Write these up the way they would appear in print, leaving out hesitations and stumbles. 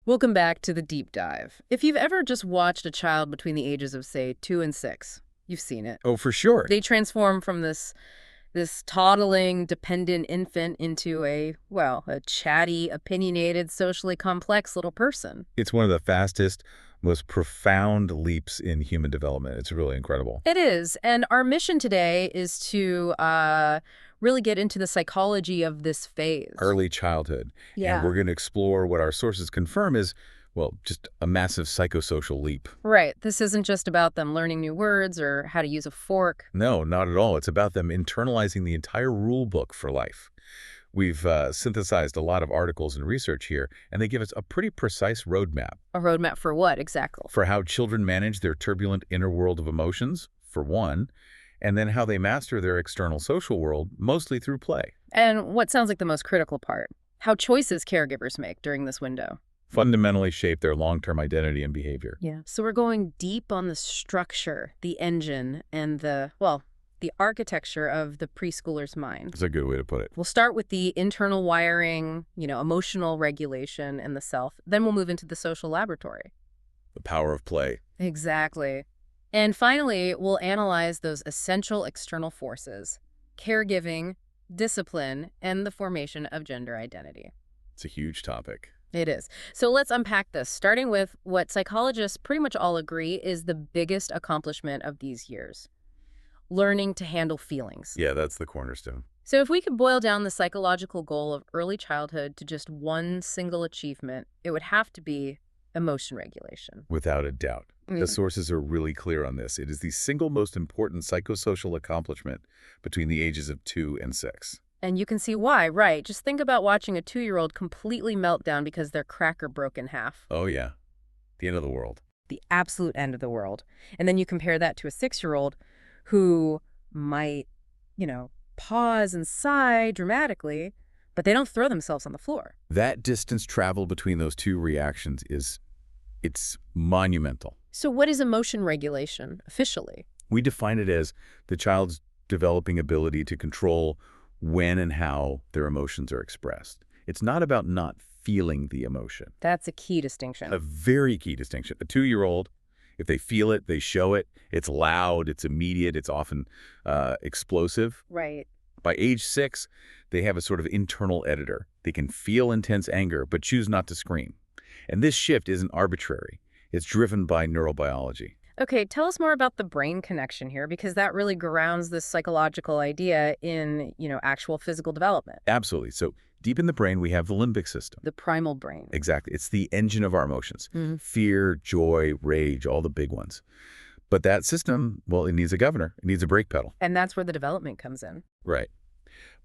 Welcome back to the deep dive. If you've ever just watched a child between the ages of, say, 2 and 6, you've seen it. Oh, for sure. They transform from this toddling, dependent infant into a chatty, opinionated, socially complex little person. It's one of the fastest, most profound leaps in human development. It's really incredible. It is. And our mission today is to really get into the psychology of this phase. Early childhood. Yeah. And we're going to explore what our sources confirm is, well, just a massive psychosocial leap. Right. This isn't just about them learning new words or how to use a fork. No, not at all. It's about them internalizing the entire rule book for life. We've synthesized a lot of articles and research here, and they give us a pretty precise roadmap. A roadmap for what, exactly? For how children manage their turbulent inner world of emotions, for one, and then how they master their external social world, mostly through play. And what sounds like the most critical part, how choices caregivers make during this window. Fundamentally shape their long-term identity and behavior. Yeah. So we're going deep on the structure, the engine, and the architecture of the preschooler's mind. That's a good way to put it. We'll start with the internal wiring, emotional regulation and the self. Then we'll move into the social laboratory. The power of play. Exactly. And finally, we'll analyze those essential external forces, caregiving, discipline, and the formation of gender identity. It's a huge topic. It is. So let's unpack this, starting with what psychologists pretty much all agree is the biggest accomplishment of these years. Learning to handle feelings. Yeah, that's the cornerstone. So if we could boil down the psychological goal of early childhood to just one single achievement, it would have to be emotion regulation. Without a doubt. The sources are really clear on this. It is the single most important psychosocial accomplishment between the ages of 2 and 6. And you can see why, right? Just think about watching a 2-year-old completely melt down because their cracker broke in half. Oh, yeah. The end of the world. The absolute end of the world. And then you compare that to a 6-year-old who might, pause and sigh dramatically, but they don't throw themselves on the floor. That distance traveled between those two reactions it's monumental. So what is emotion regulation officially? We define it as the child's developing ability to control when and how their emotions are expressed. It's not about not feeling the emotion. That's a key distinction. A very key distinction. A 2-year-old, if they feel it, they show it. It's loud, it's immediate, it's often explosive. Right. By age 6, they have a sort of internal editor. They can feel intense anger, but choose not to scream. And this shift isn't arbitrary. It's driven by neurobiology. Okay, tell us more about the brain connection here, because that really grounds this psychological idea in, actual physical development. Absolutely. So deep in the brain, we have the limbic system. The primal brain. Exactly. It's the engine of our emotions. Fear, joy, rage, all the big ones. But that system, well, it needs a governor. It needs a brake pedal. And that's where the development comes in. Right.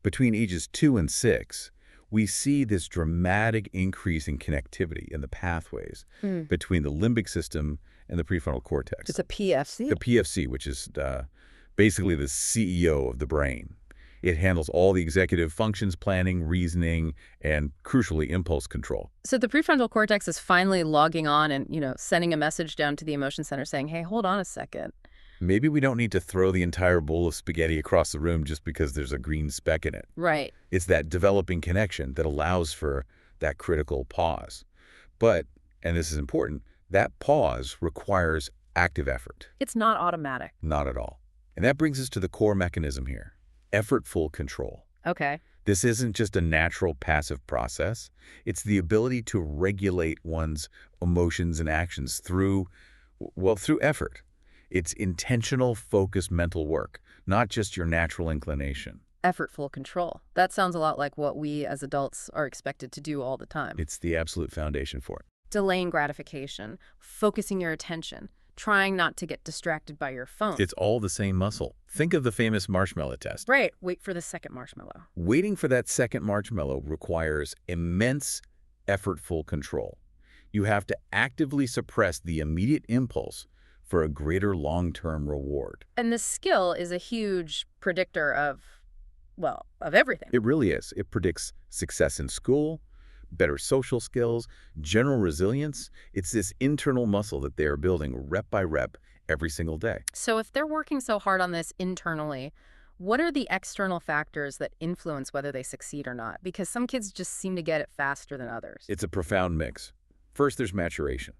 Between ages 2 and 6, we see this dramatic increase in connectivity in the pathways between the limbic system and the prefrontal cortex. It's a PFC? The PFC, which is basically the CEO of the brain. It handles all the executive functions, planning, reasoning, and crucially, impulse control. So the prefrontal cortex is finally logging on and, sending a message down to the emotion center saying, hey, hold on a second. Maybe we don't need to throw the entire bowl of spaghetti across the room just because there's a green speck in it. Right. It's that developing connection that allows for that critical pause. But, and this is important, that pause requires active effort. It's not automatic. Not at all. And that brings us to the core mechanism here, effortful control. Okay. This isn't just a natural passive process. It's the ability to regulate one's emotions and actions through effort. It's intentional, focused mental work, not just your natural inclination. Effortful control. That sounds a lot like what we as adults are expected to do all the time. It's the absolute foundation for it. Delaying gratification, focusing your attention, trying not to get distracted by your phone. It's all the same muscle. Think of the famous marshmallow test. Right. Wait for the second marshmallow. Waiting for that second marshmallow requires immense effortful control. You have to actively suppress the immediate impulse for a greater long-term reward. And this skill is a huge predictor of everything. It really is. It predicts success in school, better social skills, general resilience. It's this internal muscle that they are building rep by rep every single day. So if they're working so hard on this internally, what are the external factors that influence whether they succeed or not? Because some kids just seem to get it faster than others. It's a profound mix. First, there's maturation.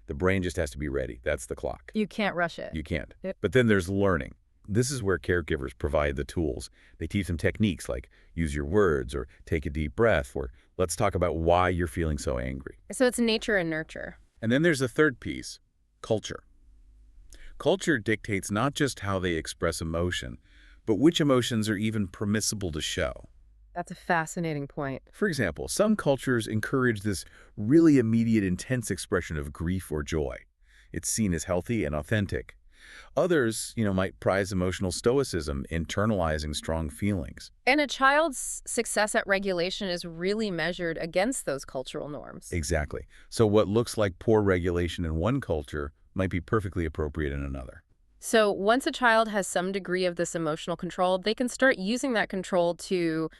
The brain just has to be ready. That's the clock. You can't rush it. You can't. Yep. But then there's learning. This is where caregivers provide the tools. They teach them techniques like use your words or take a deep breath or let's talk about why you're feeling so angry. So it's nature and nurture. And then there's the third piece, culture. Culture dictates not just how they express emotion, but which emotions are even permissible to show. That's a fascinating point. For example, some cultures encourage this really immediate, intense expression of grief or joy. It's seen as healthy and authentic. Others, might prize emotional stoicism, internalizing strong feelings. And a child's success at regulation is really measured against those cultural norms. Exactly. So what looks like poor regulation in one culture might be perfectly appropriate in another. So once a child has some degree of this emotional control, they can start using that control to,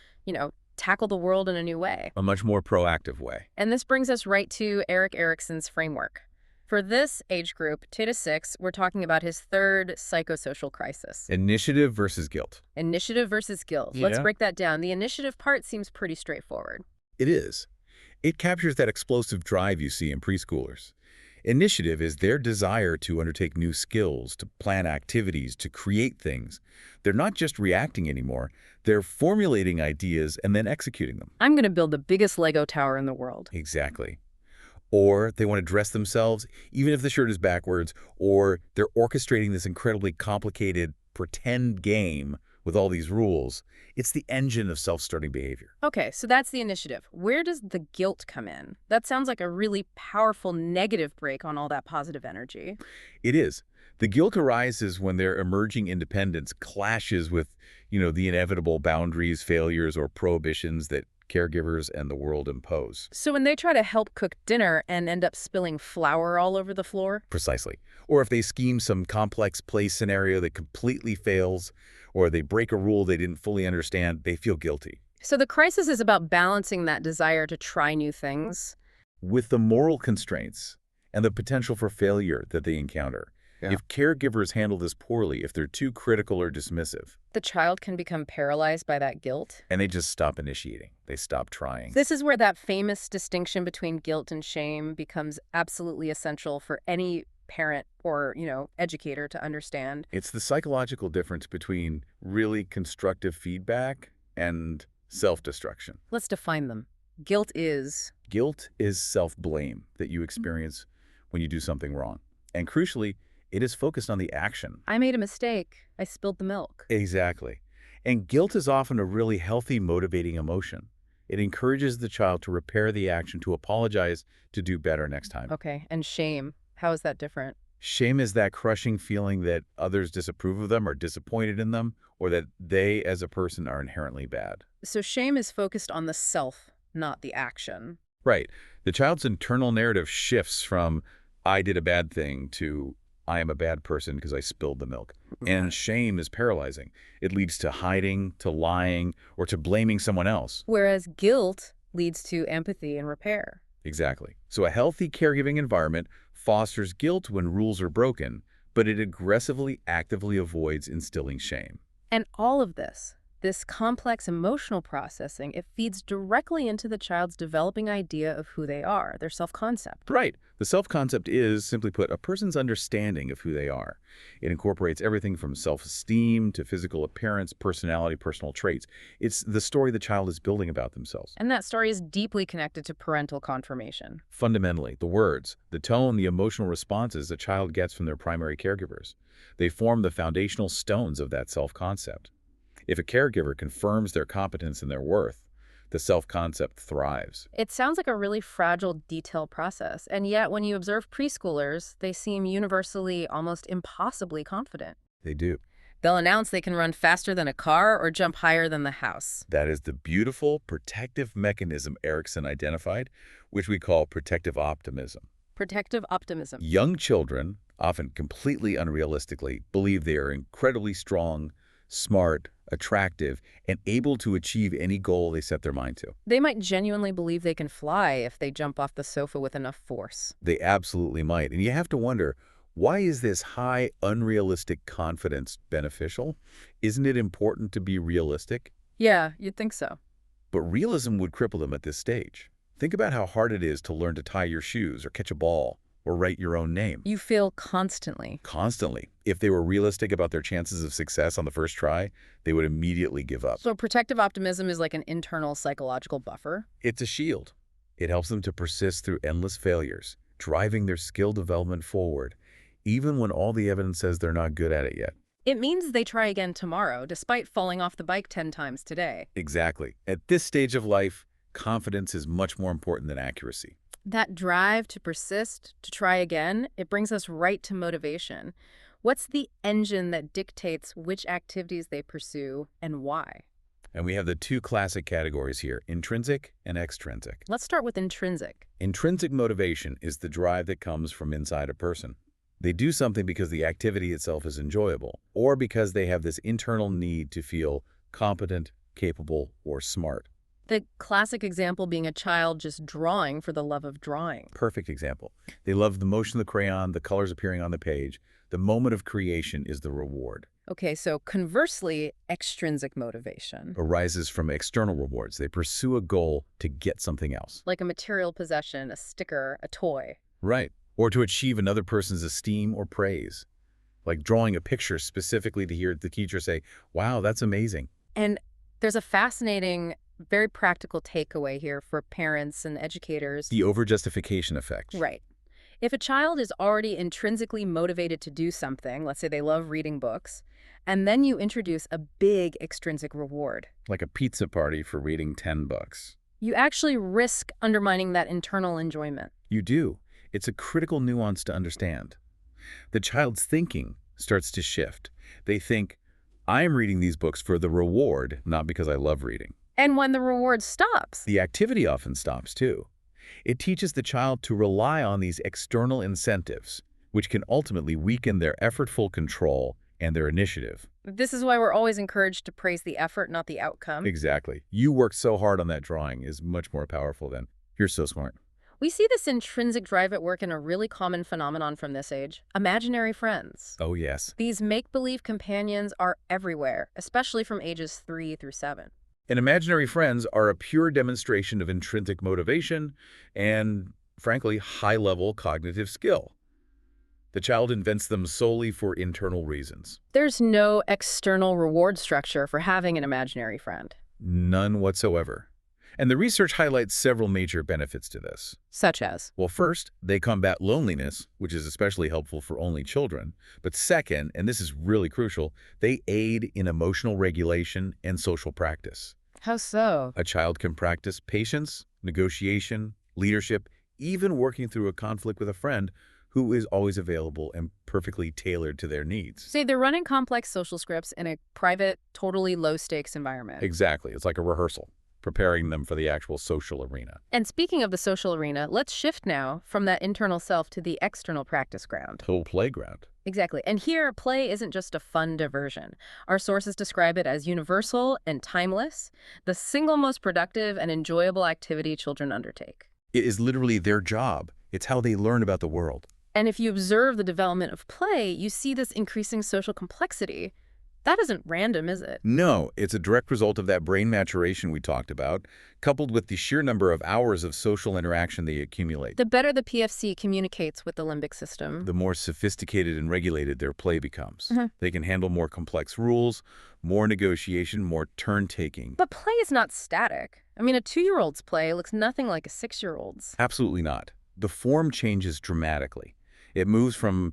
tackle the world in a new way. A much more proactive way. And this brings us right to Erik Erikson's framework. For this age group, 2 to 6, we're talking about his third psychosocial crisis. Initiative versus guilt. Initiative versus guilt. Let's break that down. The initiative part seems pretty straightforward. It is. It captures that explosive drive you see in preschoolers. Initiative is their desire to undertake new skills, to plan activities, to create things. They're not just reacting anymore. They're formulating ideas and then executing them. I'm going to build the biggest Lego tower in the world. Exactly. Or they want to dress themselves, even if the shirt is backwards, or they're orchestrating this incredibly complicated pretend game with all these rules. It's the engine of self-starting behavior. Okay, so that's the initiative. Where does the guilt come in? That sounds like a really powerful negative break on all that positive energy. It is. The guilt arises when their emerging independence clashes with, the inevitable boundaries, failures, or prohibitions that caregivers and the world impose. So when they try to help cook dinner and end up spilling flour all over the floor? Precisely. Or if they scheme some complex play scenario that completely fails, or they break a rule they didn't fully understand, they feel guilty. So the crisis is about balancing that desire to try new things with the moral constraints and the potential for failure that they encounter. Yeah. If caregivers handle this poorly, if they're too critical or dismissive, the child can become paralyzed by that guilt. And they just stop initiating. They stop trying. This is where that famous distinction between guilt and shame becomes absolutely essential for any parent or, educator to understand. It's the psychological difference between really constructive feedback and self-destruction. Let's define them. Guilt is self-blame that you experience when you do something wrong. And crucially, it is focused on the action. I made a mistake. I spilled the milk. Exactly. And guilt is often a really healthy, motivating emotion. It encourages the child to repair the action, to apologize, to do better next time. Okay. And shame, how is that different? Shame is that crushing feeling that others disapprove of them or disappointed in them, or that they as a person are inherently bad. So shame is focused on the self, not the action. Right. The child's internal narrative shifts from I did a bad thing to I am a bad person because I spilled the milk. And shame is paralyzing. It leads to hiding, to lying, or to blaming someone else. Whereas guilt leads to empathy and repair. Exactly. So a healthy caregiving environment fosters guilt when rules are broken, but it aggressively, actively avoids instilling shame. And all of this complex emotional processing, it feeds directly into the child's developing idea of who they are, their self-concept. Right. The self-concept is, simply put, a person's understanding of who they are. It incorporates everything from self-esteem to physical appearance, personality, personal traits. It's the story the child is building about themselves. And that story is deeply connected to parental confirmation. Fundamentally, the words, the tone, the emotional responses a child gets from their primary caregivers. They form the foundational stones of that self-concept. If a caregiver confirms their competence and their worth, the self-concept thrives. It sounds like a really fragile, detailed process, and yet when you observe preschoolers, they seem universally, almost impossibly confident. They do. They'll announce they can run faster than a car or jump higher than the house. That is the beautiful protective mechanism Erikson identified, which we call protective optimism. Protective optimism. Young children, often completely unrealistically, believe they are incredibly strong, smart, attractive, and able to achieve any goal they set their mind to. They might genuinely believe they can fly if they jump off the sofa with enough force. They absolutely might. And you have to wonder, why is this high, unrealistic confidence beneficial? Isn't it important to be realistic? Yeah, you'd think so. But realism would cripple them at this stage. Think about how hard it is to learn to tie your shoes or catch a ball or write your own name. You fail constantly. Constantly. If they were realistic about their chances of success on the first try, they would immediately give up. So protective optimism is like an internal psychological buffer. It's a shield. It helps them to persist through endless failures, driving their skill development forward, even when all the evidence says they're not good at it yet. It means they try again tomorrow, despite falling off the bike 10 times today. Exactly. At this stage of life, confidence is much more important than accuracy. That drive to persist, to try again, it brings us right to motivation. What's the engine that dictates which activities they pursue and why? And we have the two classic categories here, intrinsic and extrinsic. Let's start with intrinsic. Intrinsic motivation is the drive that comes from inside a person. They do something because the activity itself is enjoyable, or because they have this internal need to feel competent, capable, or smart. The classic example being a child just drawing for the love of drawing. Perfect example. They love the motion of the crayon, the colors appearing on the page. The moment of creation is the reward. Okay, so conversely, extrinsic motivation. Arises from external rewards. They pursue a goal to get something else. Like a material possession, a sticker, a toy. Right. Or to achieve another person's esteem or praise. Like drawing a picture specifically to hear the teacher say, wow, that's amazing. And there's a fascinating, very practical takeaway here for parents and educators. The overjustification effect. Right. If a child is already intrinsically motivated to do something, let's say they love reading books, and then you introduce a big extrinsic reward. Like a pizza party for reading 10 books. You actually risk undermining that internal enjoyment. You do. It's a critical nuance to understand. The child's thinking starts to shift. They think, I'm reading these books for the reward, not because I love reading. And when the reward stops, The activity often stops, too. It teaches the child to rely on these external incentives, which can ultimately weaken their effortful control and their initiative. this is why we're always encouraged to praise the effort, not the outcome. Exactly. You worked so hard on that drawing is much more powerful than, you're so smart. We see this intrinsic drive at work in a really common phenomenon from this age, imaginary friends. Oh, yes. These make-believe companions are everywhere, especially from ages 3 through 7. And imaginary friends are a pure demonstration of intrinsic motivation and, frankly, high-level cognitive skill. The child invents them solely for internal reasons. There's no external reward structure for having an imaginary friend. None whatsoever. And the research highlights several major benefits to this. Such as? Well, first, they combat loneliness, which is especially helpful for only children. But second, and this is really crucial, they aid in emotional regulation and social practice. How so? A child can practice patience, negotiation, leadership, even working through a conflict with a friend who is always available and perfectly tailored to their needs. Say they're running complex social scripts in a private, totally low-stakes environment. Exactly. It's like a rehearsal, preparing them for the actual social arena. And speaking of the social arena, let's shift now from that internal self to the external practice ground. Total playground. Exactly. And here, play isn't just a fun diversion. Our sources describe it as universal and timeless, the single most productive and enjoyable activity children undertake. It is literally their job. It's how they learn about the world. And if you observe the development of play, you see this increasing social complexity. That isn't random, is it? No, it's a direct result of that brain maturation we talked about, coupled with the sheer number of hours of social interaction they accumulate. The better the PFC communicates with the limbic system, The more sophisticated and regulated their play becomes. Mhm. They can handle more complex rules, more negotiation, more turn-taking. But play is not static. I mean, a 2-year-old's play looks nothing like a 6-year-old's. Absolutely not. The form changes dramatically. It moves from,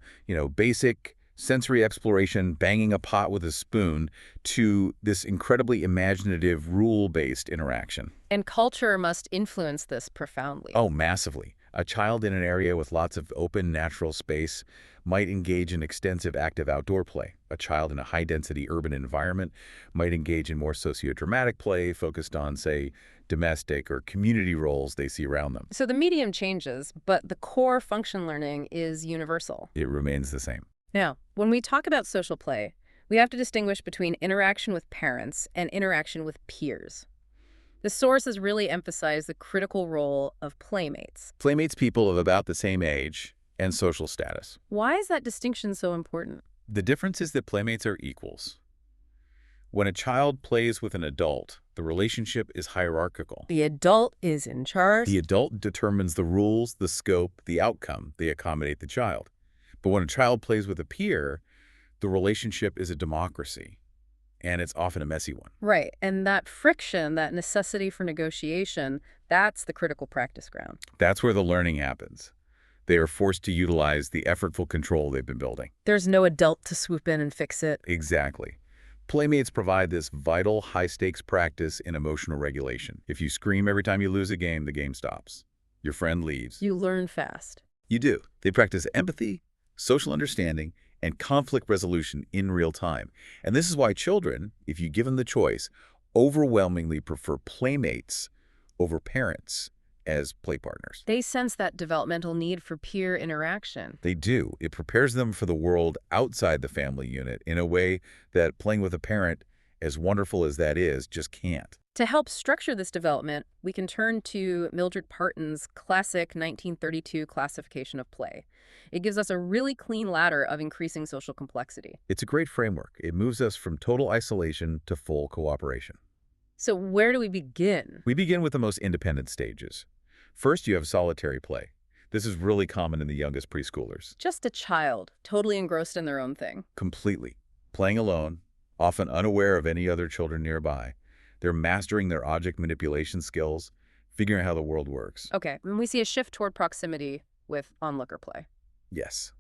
basic sensory exploration, banging a pot with a spoon, to this incredibly imaginative, rule-based interaction. And culture must influence this profoundly. Oh, massively. A child in an area with lots of open, natural space might engage in extensive active outdoor play. A child in a high-density urban environment might engage in more sociodramatic play focused on, say, domestic or community roles they see around them. So the medium changes, but the core function learning is universal. It remains the same. Now, when we talk about social play, we have to distinguish between interaction with parents and interaction with peers. The sources really emphasize the critical role of playmates. Playmates people of about the same age and social status. Why is that distinction so important? The difference is that playmates are equals. When a child plays with an adult, the relationship is hierarchical. The adult is in charge. The adult determines the rules, the scope, the outcome. They accommodate the child. But when a child plays with a peer, the relationship is a democracy, and it's often a messy one. Right. And that friction, that necessity for negotiation, that's the critical practice ground. That's where the learning happens. They are forced to utilize the effortful control they've been building. There's no adult to swoop in and fix it. Exactly. Playmates provide this vital, high-stakes practice in emotional regulation. If you scream every time you lose a game, the game stops. Your friend leaves. You learn fast. You do. They practice empathy, social understanding, and conflict resolution in real time. And this is why children, if you give them the choice, overwhelmingly prefer playmates over parents as play partners. They sense that developmental need for peer interaction. They do. It prepares them for the world outside the family unit in a way that playing with a parent, as wonderful as that is, just can't. To help structure this development, we can turn to Mildred Parton's classic 1932 classification of play. It gives us a really clean ladder of increasing social complexity. It's a great framework. It moves us from total isolation to full cooperation. So where do we begin? We begin with the most independent stages. First, you have solitary play. This is really common in the youngest preschoolers. Just a child, totally engrossed in their own thing. Completely. Playing alone, often unaware of any other children nearby. They're mastering their object manipulation skills, figuring out how the world works. Okay, and we see a shift toward proximity with onlooker play. Yes.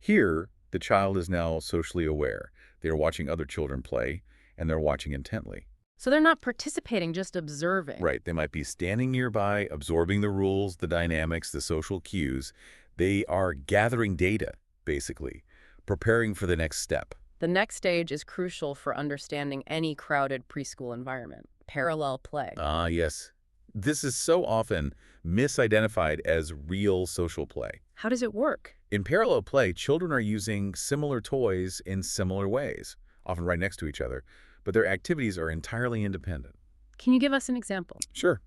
Here, the child is now socially aware. They are watching other children play, and they're watching intently. So they're not participating, just observing. Right. They might be standing nearby, absorbing the rules, the dynamics, the social cues. They are gathering data, basically, preparing for the next step. The next stage is crucial for understanding any crowded preschool environment. Parallel play. Ah, yes. This is so often misidentified as real social play. How does it work? In parallel play, children are using similar toys in similar ways, often right next to each other, but their activities are entirely independent. Can you give us an example? Sure.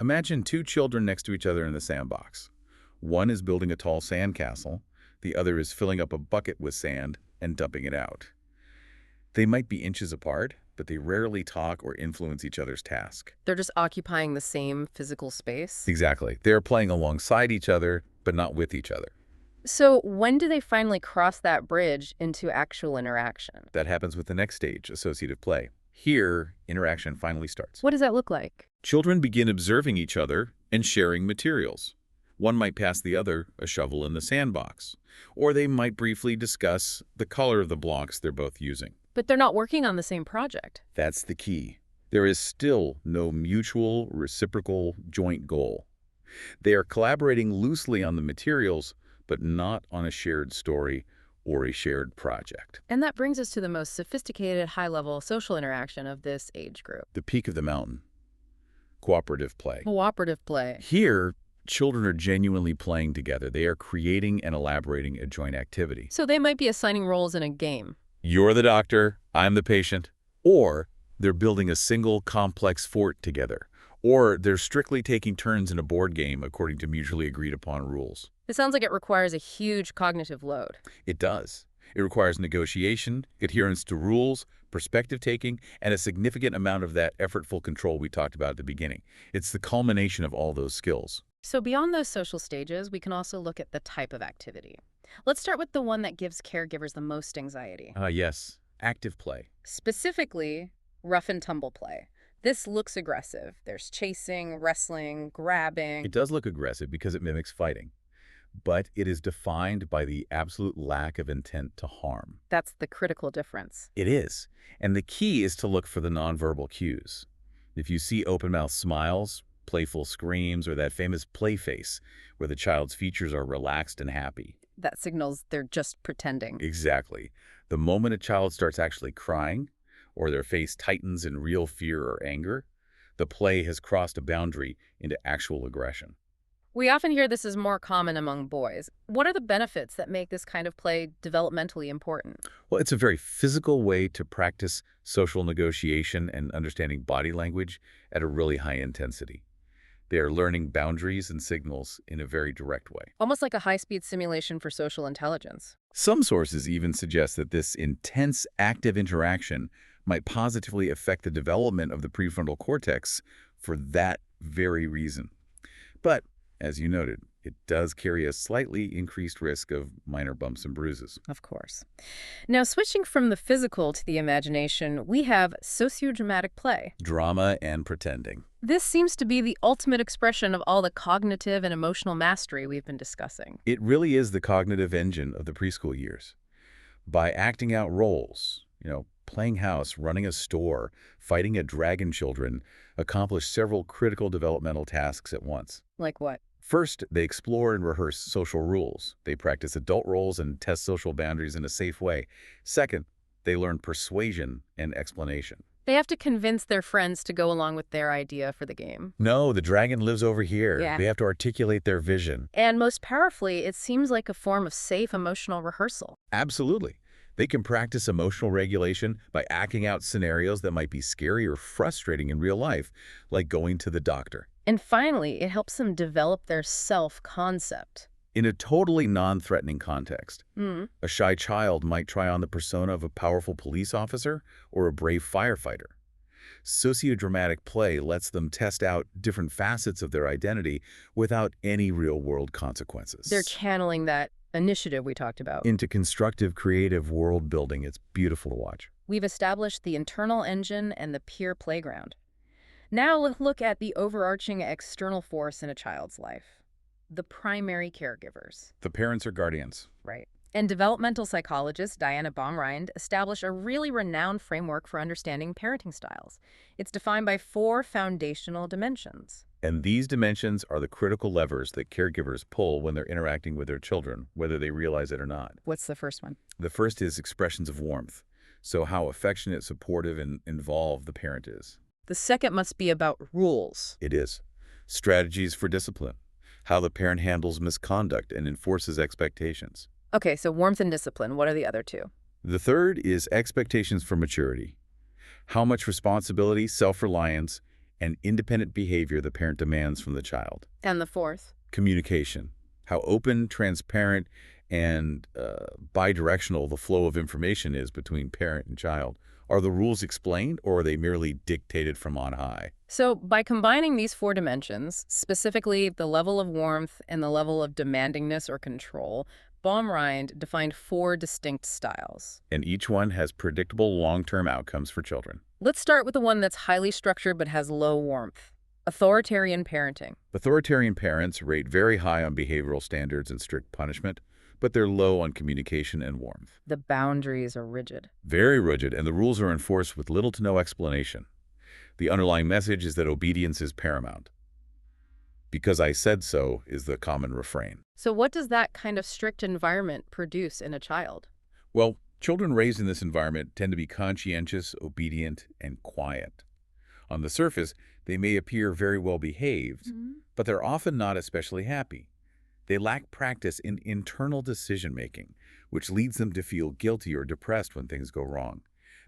Imagine two children next to each other in the sandbox. One is building a tall sandcastle. The other is filling up a bucket with sand and dumping it out. They might be inches apart, but they rarely talk or influence each other's task. They're just occupying the same physical space? Exactly. They're playing alongside each other, but not with each other. So when do they finally cross that bridge into actual interaction? That happens with the next stage, associative play. Here, interaction finally starts. What does that look like? Children begin observing each other and sharing materials. One might pass the other a shovel in the sandbox, or they might briefly discuss the color of the blocks they're both using. But they're not working on the same project. That's the key. There is still no mutual, reciprocal, joint goal. They are collaborating loosely on the materials, but not on a shared story or a shared project. And that brings us to the most sophisticated, high-level social interaction of this age group. The peak of the mountain. Cooperative play. Cooperative play. Here, children are genuinely playing together. They are creating and elaborating a joint activity. So they might be assigning roles in a game. You're the doctor, I'm the patient. Or they're building a single complex fort together. Or they're strictly taking turns in a board game according to mutually agreed upon rules. It sounds like it requires a huge cognitive load. It does. It requires negotiation, adherence to rules, perspective taking, and a significant amount of that effortful control we talked about at the beginning. It's the culmination of all those skills. So beyond those social stages, we can also look at the type of activity. Let's start with the one that gives caregivers the most anxiety. Yes, active play. Specifically, rough and tumble play. This looks aggressive. There's chasing, wrestling, grabbing. It does look aggressive because it mimics fighting, but it is defined by the absolute lack of intent to harm. That's the critical difference. It is, and the key is to look for the nonverbal cues. If you see open-mouth smiles, playful screams, or that famous play face where the child's features are relaxed and happy. That signals they're just pretending. Exactly. The moment a child starts actually crying, or their face tightens in real fear or anger, the play has crossed a boundary into actual aggression. We often hear this is more common among boys. What are the benefits that make this kind of play developmentally important? Well, it's a very physical way to practice social negotiation and understanding body language at a really high intensity. They are learning boundaries and signals in a very direct way. Almost like a high-speed simulation for social intelligence. Some sources even suggest that this intense, active interaction might positively affect the development of the prefrontal cortex for that very reason. But, as you noted, it does carry a slightly increased risk of minor bumps and bruises. Of course. Now, switching from the physical to the imagination, we have sociodramatic play. Drama and pretending. This seems to be the ultimate expression of all the cognitive and emotional mastery we've been discussing. It really is the cognitive engine of the preschool years. By acting out roles, playing house, running a store, fighting a dragon children, accomplish several critical developmental tasks at once. Like what? First, they explore and rehearse social rules. They practice adult roles and test social boundaries in a safe way. Second, they learn persuasion and explanation. They have to convince their friends to go along with their idea for the game. No, the dragon lives over here. Yeah. They have to articulate their vision. And most powerfully, it seems like a form of safe emotional rehearsal. Absolutely. They can practice emotional regulation by acting out scenarios that might be scary or frustrating in real life, like going to the doctor. And finally, it helps them develop their self-concept. In a totally non-threatening context, Mm. a shy child might try on the persona of a powerful police officer or a brave firefighter. Sociodramatic play lets them test out different facets of their identity without any real-world consequences. They're channeling that initiative we talked about. Into constructive, creative world building. It's beautiful to watch. We've established the internal engine and the peer playground. Now let's look at the overarching external force in a child's life. The primary caregivers. The parents or guardians. Right. And developmental psychologist Diana Baumrind established a really renowned framework for understanding parenting styles. It's defined by 4 foundational dimensions. And these dimensions are the critical levers that caregivers pull when they're interacting with their children, whether they realize it or not. What's the first one? The first is expressions of warmth. So how affectionate, supportive, and involved the parent is. The second must be about rules. It is. Strategies for discipline. How the parent handles misconduct and enforces expectations. Okay, so warmth and discipline. What are the other 2? The third is expectations for maturity. How much responsibility, self-reliance, and independent behavior the parent demands from the child. And the fourth? Communication. How open, transparent, and bidirectional the flow of information is between parent and child. Are the rules explained, or are they merely dictated from on high? So by combining these 4 dimensions, specifically the level of warmth and the level of demandingness or control, Baumrind defined 4 distinct styles. And each one has predictable long-term outcomes for children. Let's start with the one that's highly structured but has low warmth. Authoritarian parenting. Authoritarian parents rate very high on behavioral standards and strict punishment, but they're low on communication and warmth. The boundaries are rigid. Very rigid, and the rules are enforced with little to no explanation. The underlying message is that obedience is paramount. Because I said so is the common refrain. So what does that kind of strict environment produce in a child? Well, children raised in this environment tend to be conscientious, obedient, and quiet. On the surface, they may appear very well behaved, but they're often not especially happy. They lack practice in internal decision-making, which leads them to feel guilty or depressed when things go wrong.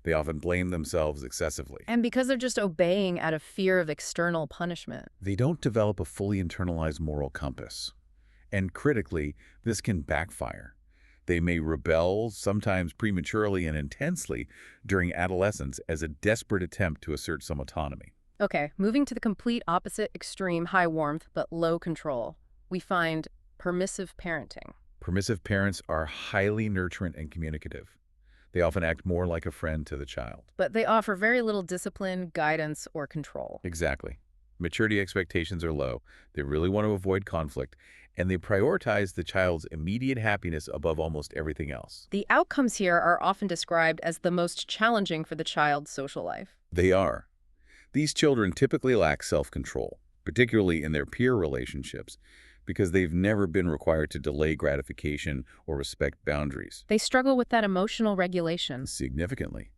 They often blame themselves excessively. And because they're just obeying out of fear of external punishment. They don't develop a fully internalized moral compass. And critically, this can backfire. They may rebel, sometimes prematurely and intensely, during adolescence as a desperate attempt to assert some autonomy. Okay, moving to the complete opposite extreme, high warmth but low control, we find permissive parenting. Permissive parents are highly nurturant and communicative. They often act more like a friend to the child. But they offer very little discipline, guidance, or control. Exactly. Maturity expectations are low. They really want to avoid conflict, and they prioritize the child's immediate happiness above almost everything else. The outcomes here are often described as the most challenging for the child's social life. They are. These children typically lack self-control, particularly in their peer relationships, because they've never been required to delay gratification or respect boundaries. They struggle with that emotional regulation. Significantly.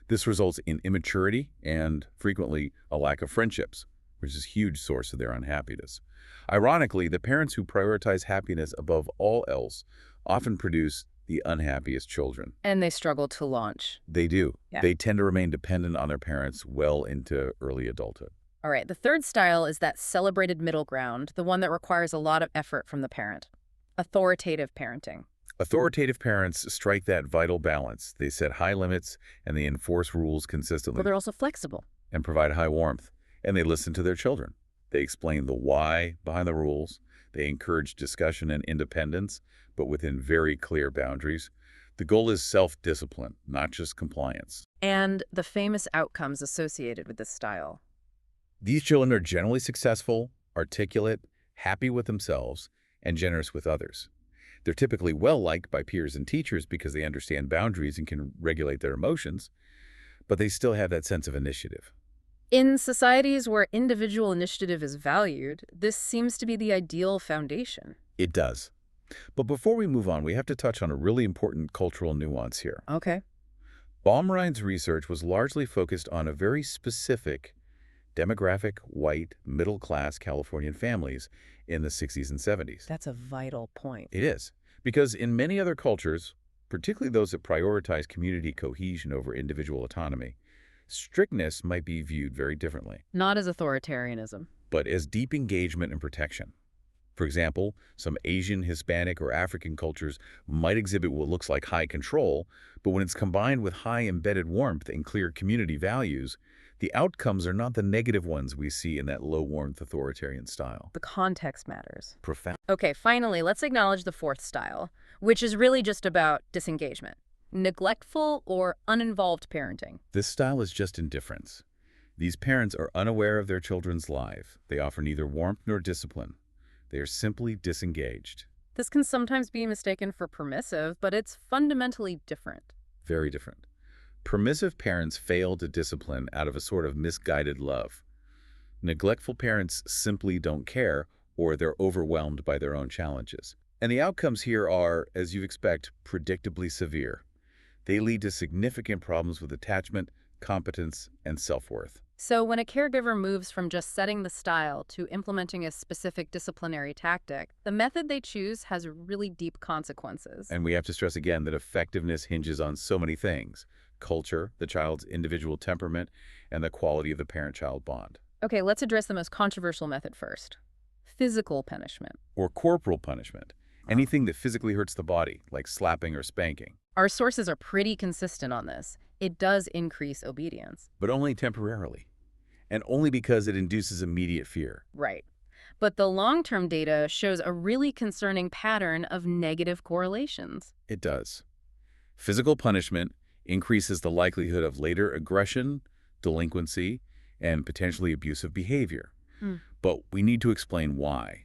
This results in immaturity and, frequently, a lack of friendships, which is a huge source of their unhappiness. Ironically, the parents who prioritize happiness above all else often produce the unhappiest children. And they struggle to launch. They do. Yeah. They tend to remain dependent on their parents well into early adulthood. All right, the third style is that celebrated middle ground, the one that requires a lot of effort from the parent. Authoritative parenting. Authoritative parents strike that vital balance. They set high limits and they enforce rules Well, consistently they're also flexible. and provide high warmth. And they listen to their children. They explain the why behind the rules. They encourage discussion and independence, but within very clear boundaries. The goal is self-discipline, not just compliance. And the famous outcomes associated with this style. These children are generally successful, articulate, happy with themselves, and generous with others. They're typically well-liked by peers and teachers because they understand boundaries and can regulate their emotions, but they still have that sense of initiative. In societies where individual initiative is valued, this seems to be the ideal foundation. It does. But before we move on, we have to touch on a really important cultural nuance here. Okay. Baumrein's research was largely focused on a very specific demographic, white, middle-class Californian families in the 60s and 70s. That's a vital point. It is. Because in many other cultures, particularly those that prioritize community cohesion over individual autonomy, strictness might be viewed very differently, Not as authoritarianism. but as deep engagement and protection. For example, some Asian, Hispanic, or African cultures might exhibit what looks like high control, but when it's combined with high embedded warmth and clear community values, the outcomes are not the negative ones we see in that low-warmth authoritarian style. The context matters. Profound. Okay, finally, let's acknowledge the fourth style, which is really just about disengagement. Neglectful or uninvolved parenting. This style is just indifference. These parents are unaware of their children's lives. They offer neither warmth nor discipline. They are simply disengaged. This can sometimes be mistaken for permissive, but it's fundamentally different. Very different. Permissive parents fail to discipline out of a sort of misguided love. Neglectful parents simply don't care, or they're overwhelmed by their own challenges. And the outcomes here are, as you'd expect, predictably severe. They lead to significant problems with attachment, competence, and self-worth. So when a caregiver moves from just setting the style to implementing a specific disciplinary tactic, the method they choose has really deep consequences. And we have to stress again that effectiveness hinges on so many things: culture, the child's individual temperament, and the quality of the parent-child bond. Okay, let's address the most controversial method first. Physical punishment. Or corporal punishment. Anything that physically hurts the body, like slapping or spanking. Our sources are pretty consistent on this. It does increase obedience. But only temporarily. And only because it induces immediate fear. Right. But the long-term data shows a really concerning pattern of negative correlations. It does. Physical punishment increases the likelihood of later aggression, delinquency, and potentially abusive behavior. But we need to explain why.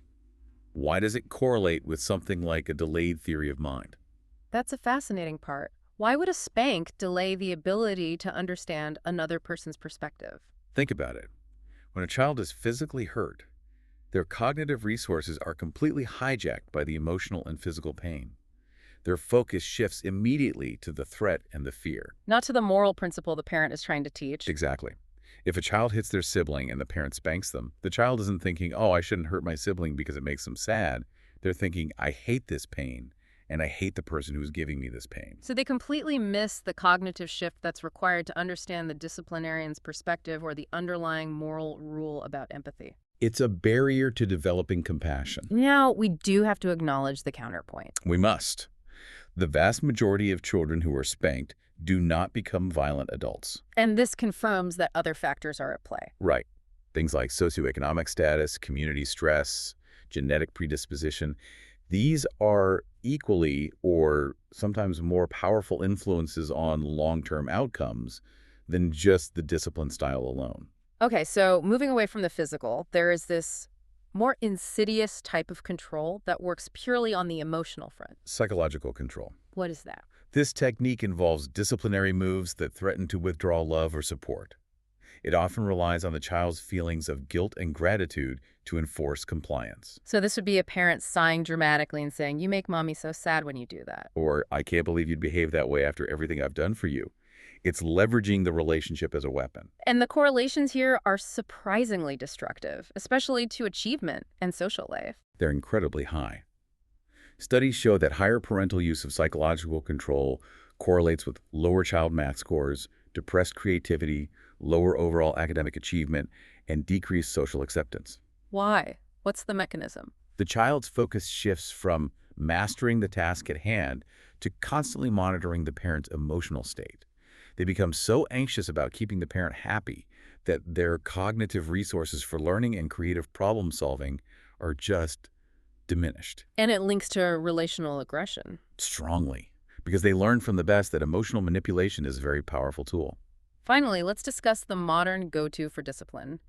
Why does it correlate with something like a delayed theory of mind? That's a fascinating part. Why would a spank delay the ability to understand another person's perspective? Think about it. When a child is physically hurt, their cognitive resources are completely hijacked by the emotional and physical pain. Their focus shifts immediately to the threat and the fear. Not to the moral principle the parent is trying to teach. Exactly. If a child hits their sibling and the parent spanks them, the child isn't thinking, oh, I shouldn't hurt my sibling because it makes them sad. They're thinking, I hate this pain, and I hate the person who's giving me this pain. So they completely miss the cognitive shift that's required to understand the disciplinarian's perspective or the underlying moral rule about empathy. It's a barrier to developing compassion. Now, we do have to acknowledge the counterpoint. We must. The vast majority of children who are spanked do not become violent adults. And this confirms that other factors are at play. Right. Things like socioeconomic status, community stress, genetic predisposition. These are equally or sometimes more powerful influences on long-term outcomes than just the discipline style alone. Okay, so moving away from the physical, there is this more insidious type of control that works purely on the emotional front. Psychological control. What is that? This technique involves disciplinary moves that threaten to withdraw love or support. It often relies on the child's feelings of guilt and gratitude to enforce compliance. So this would be a parent sighing dramatically and saying, "You make mommy so sad when you do that." Or, I can't believe you'd behave that way after everything I've done for you. It's leveraging the relationship as a weapon. And the correlations here are surprisingly destructive, especially to achievement and social life. They're incredibly high. Studies show that higher parental use of psychological control correlates with lower child math scores, depressed creativity, lower overall academic achievement, and decreased social acceptance. Why? What's the mechanism? The child's focus shifts from mastering the task at hand to constantly monitoring the parent's emotional state. They become so anxious about keeping the parent happy that their cognitive resources for learning and creative problem solving are just diminished. And it links to relational aggression. Strongly, because they learn from the best that emotional manipulation is a very powerful tool. Finally, let's discuss the modern go-to for discipline,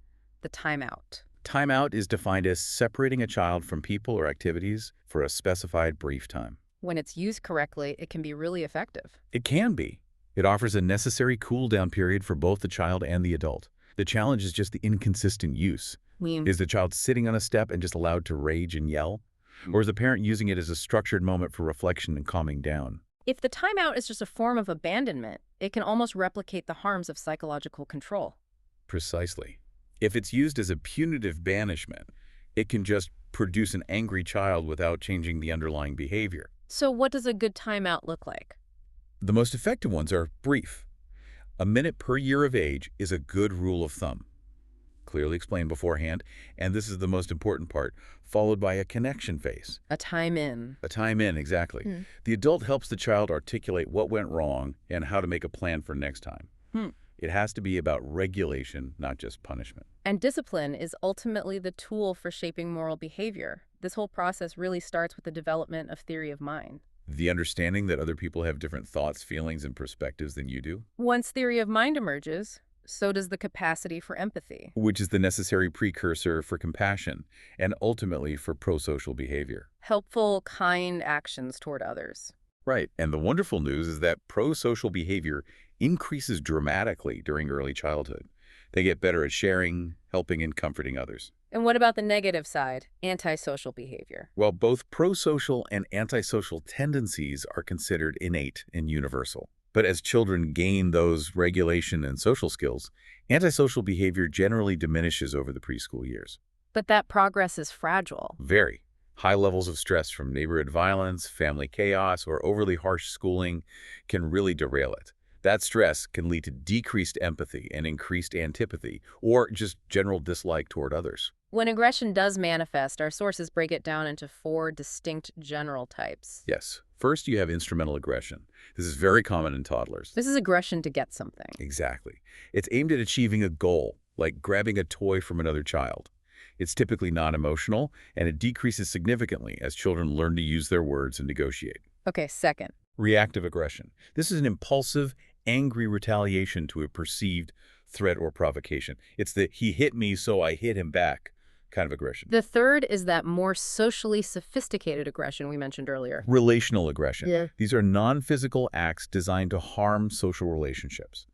the timeout. Timeout is defined as separating a child from people or activities for a specified brief time. When it's used correctly, it can be really effective. It can be. It offers a necessary cool-down period for both the child and the adult. The challenge is just the inconsistent use. Is the child sitting on a step and just allowed to rage and yell? Or is the parent using it as a structured moment for reflection and calming down? If the timeout is just a form of abandonment, it can almost replicate the harms of psychological control. Precisely. If it's used as a punitive banishment, it can just produce an angry child without changing the underlying behavior. So what does a good timeout look like? The most effective ones are brief. A minute per year of age is a good rule of thumb. Clearly explained beforehand, and this is the most important part, followed by a connection phase. A time in. A time in, exactly. The adult helps the child articulate what went wrong and how to make a plan for next time. It has to be about regulation, not just punishment. And discipline is ultimately the tool for shaping moral behavior. This whole process really starts with the development of theory of mind. The understanding that other people have different thoughts, feelings, and perspectives than you do. Once theory of mind emerges, so does the capacity for empathy. Which is the necessary precursor for compassion and ultimately for prosocial behavior. Helpful, kind actions toward others. Right, and the wonderful news is that prosocial behavior increases dramatically during early childhood. They get better at sharing, helping, and comforting others. And what about the negative side, antisocial behavior? Well, both prosocial and antisocial tendencies are considered innate and universal. But as children gain those regulation and social skills, antisocial behavior generally diminishes over the preschool years. But that progress is fragile. Very. High levels of stress from neighborhood violence, family chaos, or overly harsh schooling can really derail it. That stress can lead to decreased empathy and increased antipathy, or just general dislike toward others. When aggression does manifest, our sources break it down into 4 distinct general types. Yes. First, you have instrumental aggression. This is very common in toddlers. This is aggression to get something. Exactly. It's aimed at achieving a goal, like grabbing a toy from another child. It's typically non-emotional, and it decreases significantly as children learn to use their words and negotiate. Okay, second. Reactive aggression. This is an impulsive, angry retaliation to a perceived threat or provocation. It's the "he hit me, so I hit him back" kind of aggression. The third is that more socially sophisticated aggression we mentioned earlier. Relational aggression. Yeah. These are non-physical acts designed to harm social relationships.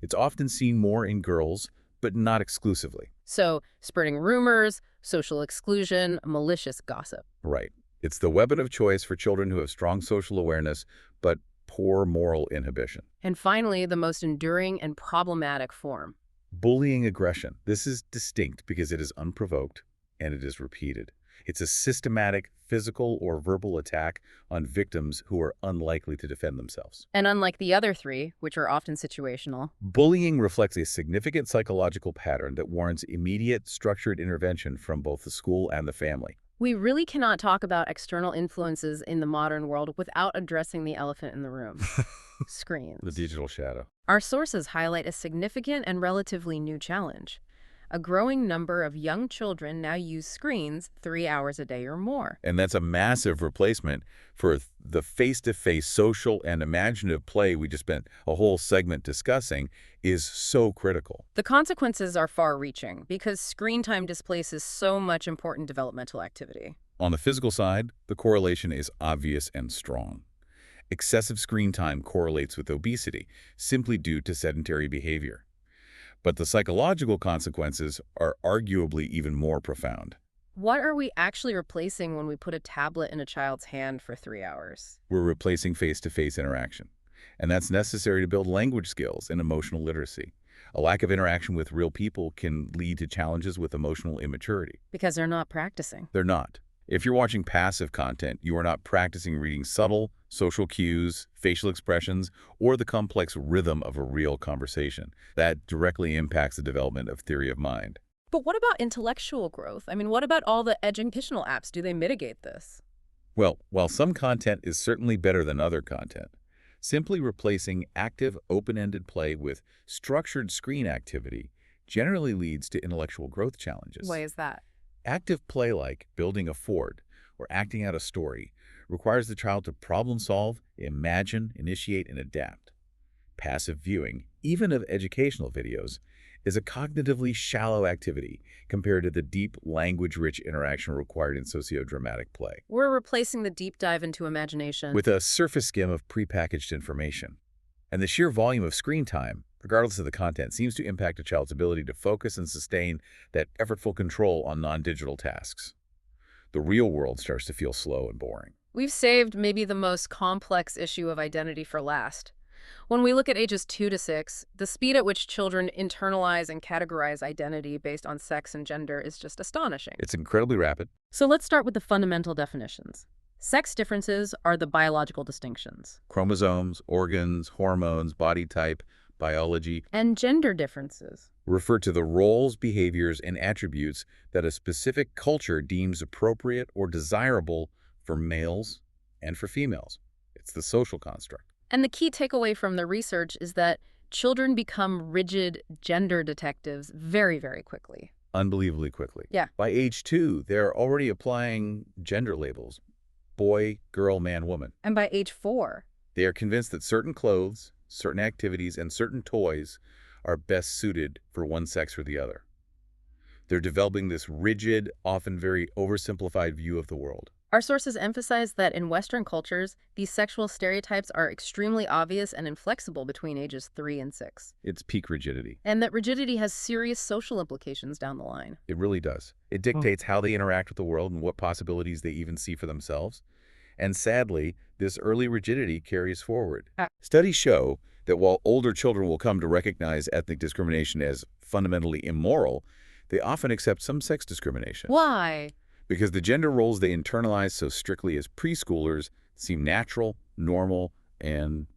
It's often seen more in girls, but not exclusively. So, spreading rumors, social exclusion, malicious gossip. Right. It's the weapon of choice for children who have strong social awareness, but poor moral inhibition. And finally, the most enduring and problematic form. Bullying aggression. This is distinct because it is unprovoked and it is repeated. It's a systematic physical or verbal attack on victims who are unlikely to defend themselves. And unlike the other 3, which are often situational, bullying reflects a significant psychological pattern that warrants immediate, structured intervention from both the school and the family. we really cannot talk about external influences in the modern world without addressing the elephant in the room. Screens. The digital shadow. Our sources highlight a significant and relatively new challenge. A growing number of young children now use screens 3 hours a day or more. And that's a massive replacement for the face-to-face social and imaginative play we just spent a whole segment discussing is so critical. The consequences are far-reaching because screen time displaces so much important developmental activity. On the physical side, the correlation is obvious and strong. Excessive screen time correlates with obesity simply due to sedentary behavior. But the psychological consequences are arguably even more profound. What are we actually replacing when we put a tablet in a child's hand for 3 hours? We're replacing face-to-face interaction. And that's necessary to build language skills and emotional literacy. A lack of interaction with real people can lead to challenges with emotional immaturity. Because they're not practicing. They're not. If you're watching passive content, you are not practicing reading subtle social cues, facial expressions, or the complex rhythm of a real conversation. That directly impacts the development of theory of mind. But what about intellectual growth? I mean, what about all the educational apps? Do they mitigate this? Well, while some content is certainly better than other content, simply replacing active, open-ended play with structured screen activity generally leads to intellectual growth challenges. Why is that? Active play like building a fort or acting out a story requires the child to problem solve, imagine, initiate, and adapt. Passive viewing, even of educational videos, is a cognitively shallow activity compared to the deep, language-rich interaction required in sociodramatic play, We're replacing the deep dive into imagination. with a surface skim of prepackaged information. And the sheer volume of screen time, regardless of the content, seems to impact a child's ability to focus and sustain that effortful control on non-digital tasks. The real world starts to feel slow and boring. We've saved maybe the most complex issue of identity for last. When we look at ages 2 to 6, the speed at which children internalize and categorize identity based on sex and gender is just astonishing. It's incredibly rapid. So let's start with the fundamental definitions. Sex differences are the biological distinctions. Chromosomes, organs, hormones, body type, biology And gender differences. refer to the roles, behaviors, and attributes that a specific culture deems appropriate or desirable for males and for females. It's the social construct. And the key takeaway from the research is that children become rigid gender detectives very, very quickly. Unbelievably quickly. Yeah. By age 2, they're already applying gender labels. Boy, girl, man, woman. And by age 4, They are convinced that certain clothes, certain activities, and certain toys are best suited for one sex or the other. They're developing this rigid, often very oversimplified view of the world. our sources emphasize that in Western cultures, these sexual stereotypes are extremely obvious and inflexible between ages 3 and 6. It's peak rigidity. And that rigidity has serious social implications down the line. It really does. It dictates how they interact with the world and what possibilities they even see for themselves. And sadly, this early rigidity carries forward. Studies show that while older children will come to recognize ethnic discrimination as fundamentally immoral, they often accept some sex discrimination. Why? Because the gender roles they internalize so strictly as preschoolers seem natural, normal, and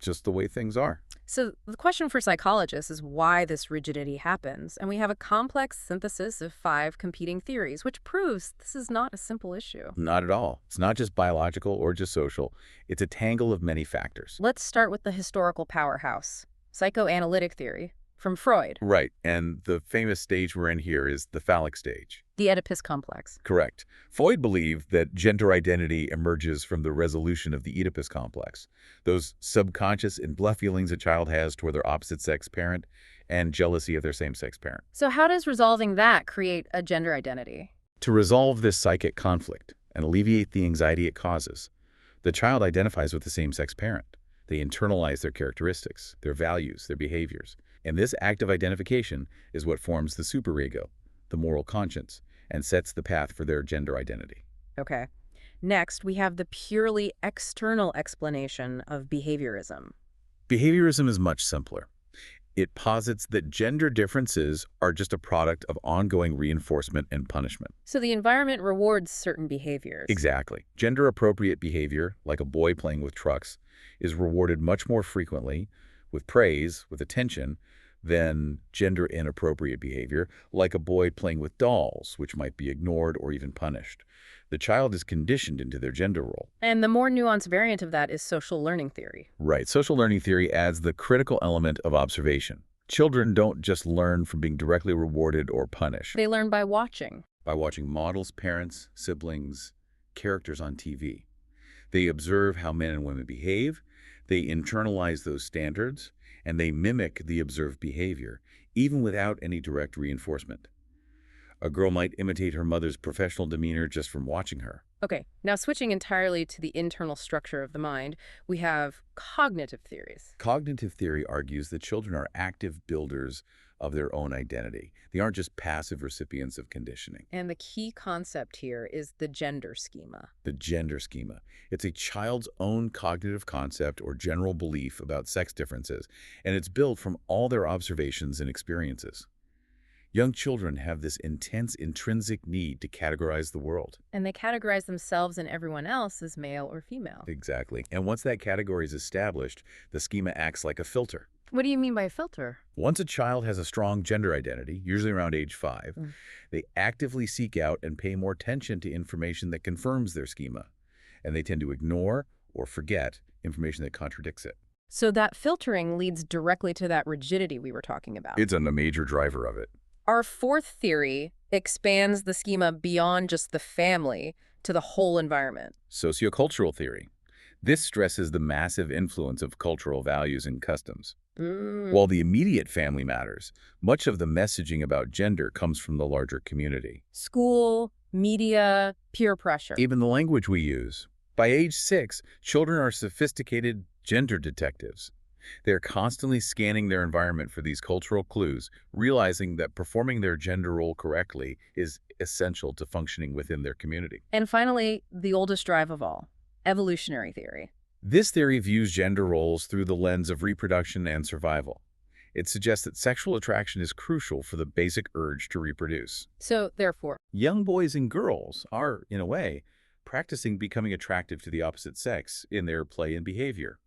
just the way things are. So the question for psychologists is why this rigidity happens, and we have a complex synthesis of 5 competing theories, which proves this is not a simple issue. Not at all. It's not just biological or just social. It's a tangle of many factors. Let's start with the historical powerhouse, psychoanalytic theory, from Freud, Right, and the famous stage we're in here is the phallic stage. the Oedipus complex. Correct. Freud believed that gender identity emerges from the resolution of the Oedipus complex, those subconscious and bluff feelings a child has toward their opposite-sex parent and jealousy of their same-sex parent. So how does resolving that create a gender identity? To resolve this psychic conflict and alleviate the anxiety it causes, the child identifies with the same-sex parent. They internalize their characteristics, their values, their behaviors. And this act of identification is what forms the superego, the moral conscience, and sets the path for their gender identity. Okay. Next, we have the purely external explanation of behaviorism. Behaviorism is much simpler. It posits that gender differences are just a product of ongoing reinforcement and punishment. So the environment rewards certain behaviors. Exactly. Gender-appropriate behavior, like a boy playing with trucks, is rewarded much more frequently with praise, with attention, than gender-inappropriate behavior, like a boy playing with dolls, which might be ignored or even punished. The child is conditioned into their gender role. And the more nuanced variant of that is social learning theory. Right. Social learning theory adds the critical element of observation. Children don't just learn from being directly rewarded or punished. They learn by watching. By watching models, parents, siblings, characters on TV. They observe how men and women behave, they internalize those standards, and they mimic the observed behavior, even without any direct reinforcement. A girl might imitate her mother's professional demeanor just from watching her. Okay, now switching entirely to the internal structure of the mind, we have cognitive theories. Cognitive theory argues that children are active builders of their own identity. They aren't just passive recipients of conditioning. And the key concept here is the gender schema. The gender schema. It's a child's own cognitive concept or general belief about sex differences, and it's built from all their observations and experiences. Young children have this intense intrinsic need to categorize the world. And they categorize themselves and everyone else as male or female. Exactly. And once that category is established, the schema acts like a filter. What do you mean by filter? Once a child has a strong gender identity, usually around age 5, they actively seek out and pay more attention to information that confirms their schema. and they tend to ignore or forget information that contradicts it. So that filtering leads directly to that rigidity we were talking about. It's a major driver of it. Our fourth theory expands the schema beyond just the family to the whole environment. Sociocultural theory. This stresses the massive influence of cultural values and customs. While the immediate family matters, much of the messaging about gender comes from the larger community. School, media, peer pressure. Even the language we use. By age 6, children are sophisticated gender detectives. They're constantly scanning their environment for these cultural clues, realizing that performing their gender role correctly is essential to functioning within their community. And finally, the oldest drive of all, evolutionary theory. This theory views gender roles through the lens of reproduction and survival. It suggests that sexual attraction is crucial for the basic urge to reproduce. So, therefore, Young boys and girls are, in a way, practicing becoming attractive to the opposite sex in their play and behavior.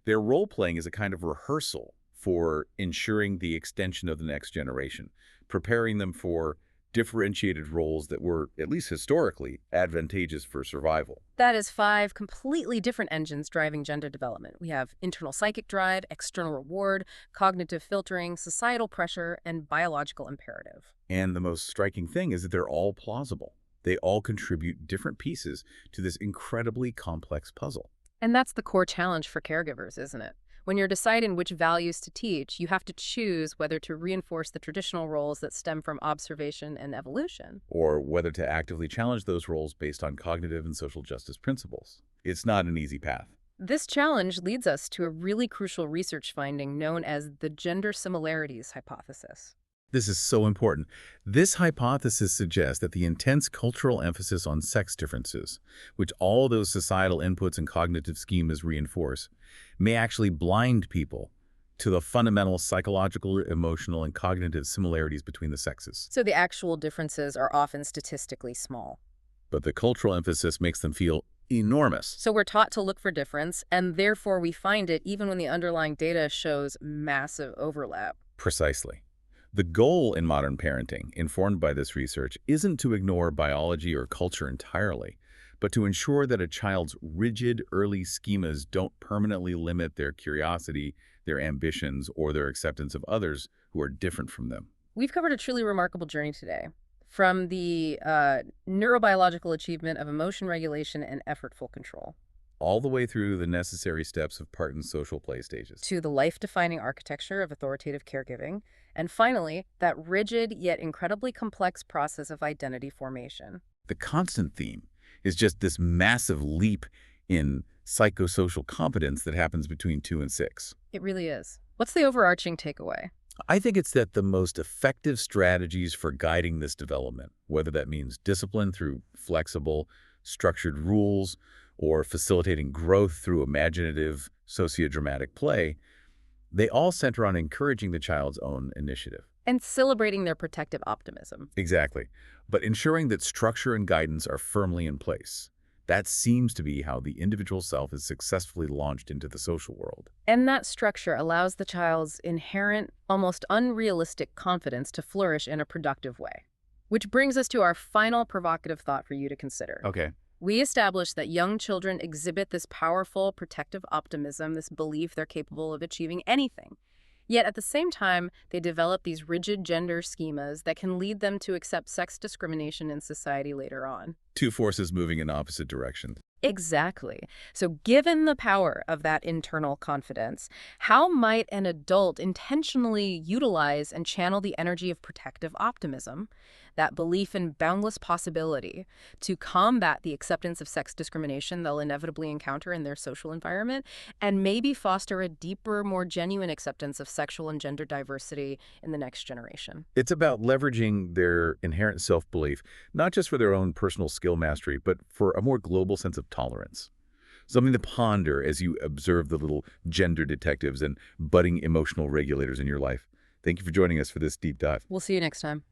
Their role-playing is a kind of rehearsal for ensuring the extension of the next generation, preparing them for differentiated roles that were, at least historically, advantageous for survival. that is 5 completely different engines driving gender development. We have internal psychic drive, external reward, cognitive filtering, societal pressure, and biological imperative. And the most striking thing is that they're all plausible. They all contribute different pieces to this incredibly complex puzzle. And that's the core challenge for caregivers, isn't it? When you're deciding which values to teach, you have to choose whether to reinforce the traditional roles that stem from observation and evolution. Or whether to actively challenge those roles based on cognitive and social justice principles. It's not an easy path. This challenge leads us to a really crucial research finding known as the gender similarities hypothesis. This is so important. This hypothesis suggests that the intense cultural emphasis on sex differences, which all those societal inputs and cognitive schemas reinforce, may actually blind people to the fundamental psychological, emotional, and cognitive similarities between the sexes. So the actual differences are often statistically small. But the cultural emphasis makes them feel enormous. So we're taught to look for difference, and therefore we find it even when the underlying data shows massive overlap. Precisely. The goal in modern parenting, informed by this research, isn't to ignore biology or culture entirely, but to ensure that a child's rigid early schemas don't permanently limit their curiosity, their ambitions, or their acceptance of others who are different from them. We've covered a truly remarkable journey today, from the neurobiological achievement of emotion regulation and effortful control, All the way through the necessary steps of part and social play stages. to the life-defining architecture of authoritative caregiving, and finally, that rigid yet incredibly complex process of identity formation. The constant theme is just this massive leap in psychosocial competence that happens between 2 and 6. It really is. What's the overarching takeaway? I think it's that the most effective strategies for guiding this development, whether that means discipline through flexible, structured rules, or facilitating growth through imaginative, sociodramatic play, they all center on encouraging the child's own initiative. And celebrating their protective optimism. Exactly. But ensuring that structure and guidance are firmly in place. That seems to be how the individual self is successfully launched into the social world. And that structure allows the child's inherent, almost unrealistic confidence to flourish in a productive way. Which brings us to our final provocative thought for you to consider. Okay. We established that young children exhibit this powerful protective optimism, this belief they're capable of achieving anything. Yet at the same time, they develop these rigid gender schemas that can lead them to accept sex discrimination in society later on. Two forces moving in opposite directions. Exactly. So given the power of that internal confidence, how might an adult intentionally utilize and channel the energy of protective optimism, that belief in boundless possibility, to combat the acceptance of sex discrimination they'll inevitably encounter in their social environment, and maybe foster a deeper, more genuine acceptance of sexual and gender diversity in the next generation? It's about leveraging their inherent self-belief, not just for their own personal skill mastery, but for a more global sense of tolerance. Something to ponder as you observe the little gender detectives and budding emotional regulators in your life. Thank you for joining us for this deep dive. We'll see you next time.